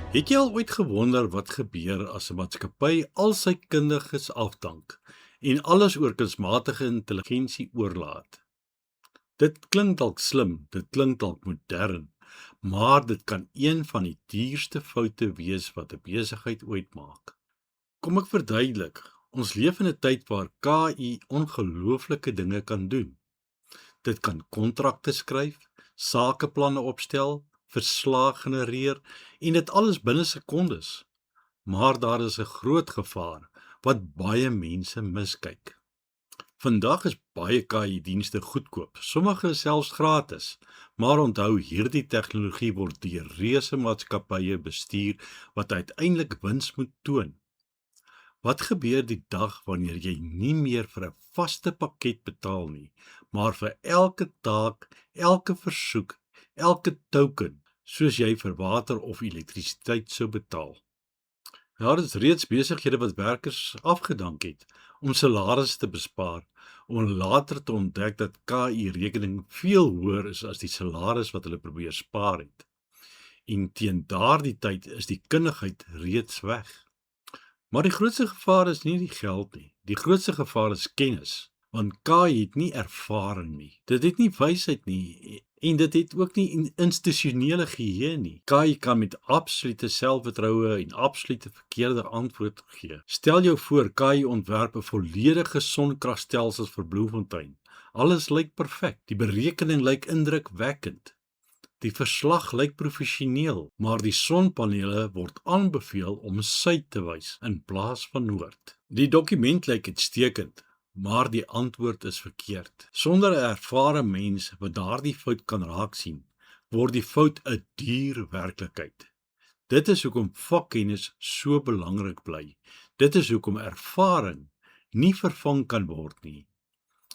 Het jy al ooit gewonder wat gebeur as 'n maatskappy al sy kundiges afdank en alles oor kunsmatige intelligensie oorlaat? Dit klink dalk slim, dit klink dalk modern, maar dit kan een van die duurste foute wees wat 'n besigheid ooit maak. Kom ek verduidelik. Ons leef in 'n tyd waar KI ongelooflike dinge kan doen. Dit kan kontrakte skryf, sakeplanne opstel, verslae genereer en dit alles binne sekondes. Maar daar is 'n groot gevaar wat baie mense miskyk. Vandag is baie KI-dienste goedkoop, sommige is selfs gratis. Maar onthou, hierdie tegnologie word deur reuse maatskappye bestuur wat uiteindelik wins moet toon. Wat gebeur die dag wanneer jy nie meer vir 'n vaste pakket betaal nie, maar vir elke taak, elke versoek, elke token, soos jy vir water of elektrisiteit sou betaal? Daar is reeds besighede wat werkers afgedank het om salarisse te bespaar, om later te ontdek dat KI-rekening veel hoër is as die salaris wat hulle probeer spaar het. En teen daardie tyd is die kundigheid reeds weg. Maar die grootste gevaar is nie die geld nie. Die grootste gevaar is kennis, want KI het nie ervaring nie. Dit het nie wysheid nie en dit het ook nie institusionele geheue nie. KI kan met absolute selfvertroue en absolute verkeerde antwoord gee. Stel jou voor, KI ontwerp 'n volledige sonkragstelsel vir Bloemfontein. Alles lyk perfek. Die berekening lyk indrukwekkend. Die verslag lyk professioneel, maar die sonpanele word aanbeveel om suid te wys in plaas van noord. Die dokument lyk uitstekend, maar die antwoord is verkeerd. Sonder 'n ervare mens wat daardie fout kan raaksien, word die fout 'n duur werklikheid. Dit is hoekom vakkennis so belangrik bly. Dit is hoekom ervaring nie vervang kan word nie.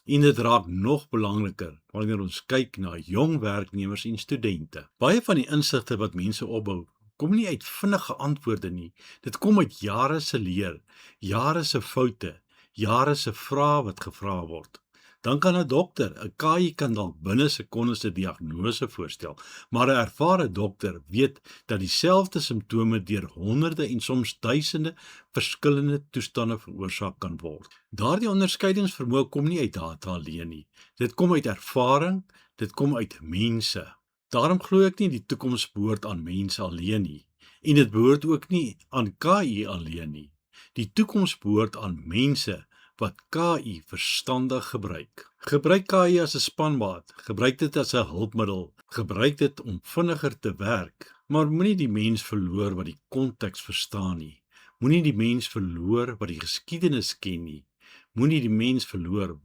En dit raak nog belangriker wanneer ons kyk na jong werknemers en studente. Baie van die insigte wat mense opbou, kom nie uit vinnige antwoorde nie. Dit kom uit jare se leer, jare se foute, jare se vrae wat gevra word. Dan kan 'n dokter, 'n KI kan dalk binne sekondes 'n diagnose voorstel, maar 'n ervare dokter weet dat dieselfde simptome deur honderde en soms duisende verskillende toestande veroorsaak kan word. Daardie onderskeidingsvermoë kom nie uit data alleen nie. Dit kom uit ervaring, dit kom uit mense. Daarom glo ek nie die toekoms behoort aan mense alleen nie, en dit behoort ook nie aan KI alleen nie. Die toekoms behoort aan mense wat KI verstandig gebruik. Gebruik KI as 'n spanmaat, gebruik dit as 'n hulpmiddel, gebruik dit om vinniger te werk, maar moenie die mens verloor wat die konteks verstaan nie. Moenie die mens verloor wat die geskiedenis ken nie. Moenie die mens verloor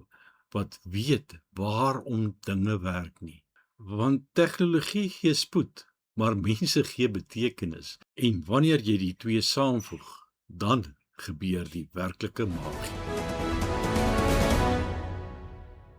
wat weet waarom dinge werk nie. Want tegnologie gee spoed, maar mense gee betekenis. En wanneer jy die twee saamvoeg, dan gebeur die werklike magie.